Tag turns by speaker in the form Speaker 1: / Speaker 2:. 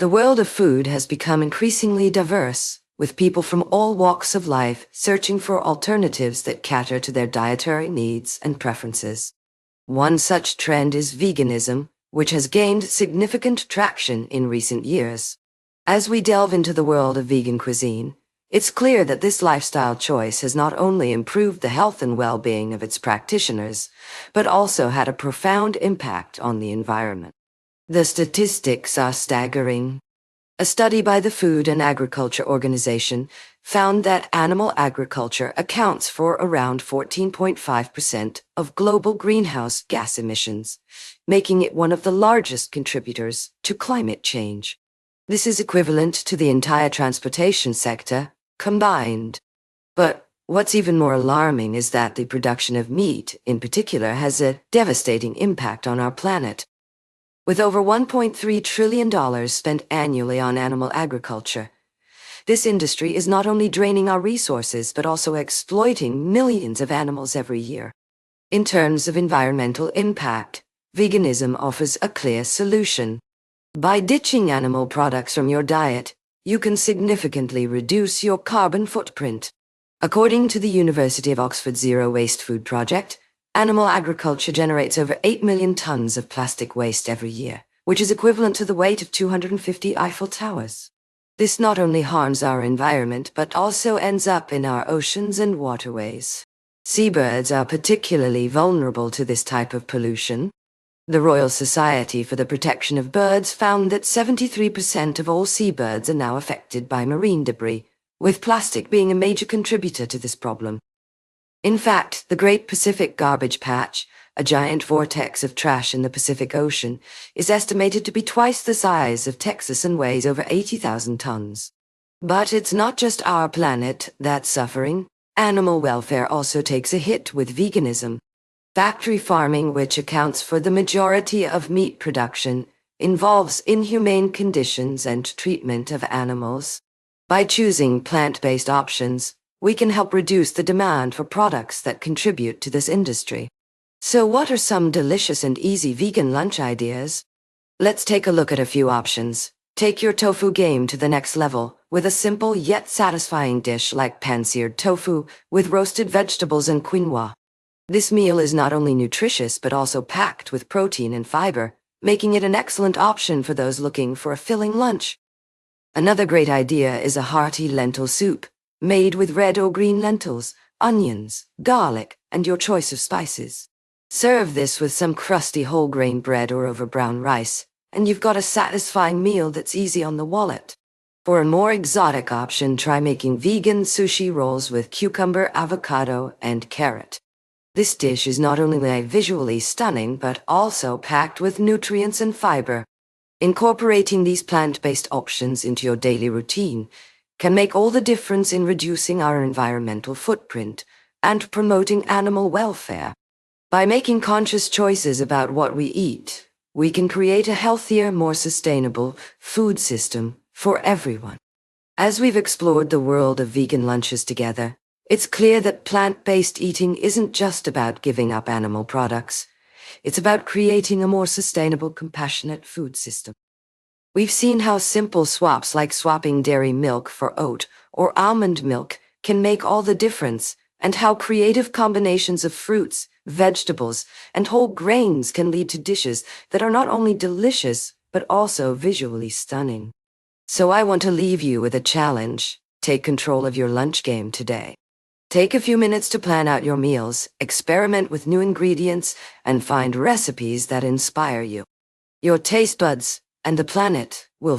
Speaker 1: The world of food has become increasingly diverse, with people from all walks of life searching for alternatives that cater to their dietary needs and preferences. One such trend is veganism, which has gained significant traction in recent years. As we delve into the world of vegan cuisine, it's clear that this lifestyle choice has not only improved the health and well-being of its practitioners, but also had a profound impact on the environment. The statistics are staggering. A study by the Food and Agriculture Organization found that animal agriculture accounts for around 14.5% of global greenhouse gas emissions, making it one of the largest contributors to climate change. This is equivalent to the entire transportation sector combined. But what's even more alarming is that the production of meat, in particular, has a devastating impact on our planet. With over $1.3 trillion spent annually on animal agriculture, this industry is not only draining our resources but also exploiting millions of animals every year. In terms of environmental impact, veganism offers a clear solution. By ditching animal products from your diet, you can significantly reduce your carbon footprint. According to the University of Oxford Zero Waste Food Project, animal agriculture generates over 8 million tons of plastic waste every year, which is equivalent to the weight of 250 Eiffel Towers. This not only harms our environment, but also ends up in our oceans and waterways. Seabirds are particularly vulnerable to this type of pollution. The Royal Society for the Protection of Birds found that 73% of all seabirds are now affected by marine debris, with plastic being a major contributor to this problem. In fact, the Great Pacific Garbage Patch, a giant vortex of trash in the Pacific Ocean, is estimated to be twice the size of Texas and weighs over 80,000 tons. But it's not just our planet that's suffering. Animal welfare also takes a hit with veganism. Factory farming, which accounts for the majority of meat production, involves inhumane conditions and treatment of animals. By choosing plant-based options, we can help reduce the demand for products that contribute to this industry. So what are some delicious and easy vegan lunch ideas? Let's take a look at a few options. Take your tofu game to the next level with a simple yet satisfying dish like pan-seared tofu with roasted vegetables and quinoa. This meal is not only nutritious but also packed with protein and fiber, making it an excellent option for those looking for a filling lunch. Another great idea is a hearty lentil soup, made with red or green lentils, onions, garlic, and your choice of spices. Serve this with some crusty whole grain bread or over brown rice, and you've got a satisfying meal that's easy on the wallet. For a more exotic option, try making vegan sushi rolls with cucumber, avocado, and carrot. This dish is not only visually stunning, but also packed with nutrients and fiber. Incorporating these plant-based options into your daily routine can make all the difference in reducing our environmental footprint and promoting animal welfare. By making conscious choices about what we eat, we can create a healthier, more sustainable food system for everyone. As we've explored the world of vegan lunches together, it's clear that plant-based eating isn't just about giving up animal products. It's about creating a more sustainable, compassionate food system. We've seen how simple swaps like swapping dairy milk for oat or almond milk can make all the difference, and how creative combinations of fruits, vegetables, and whole grains can lead to dishes that are not only delicious, but also visually stunning. So I want to leave you with a challenge. Take control of your lunch game today. Take a few minutes to plan out your meals, experiment with new ingredients, and find recipes that inspire you, your taste buds, and the planet.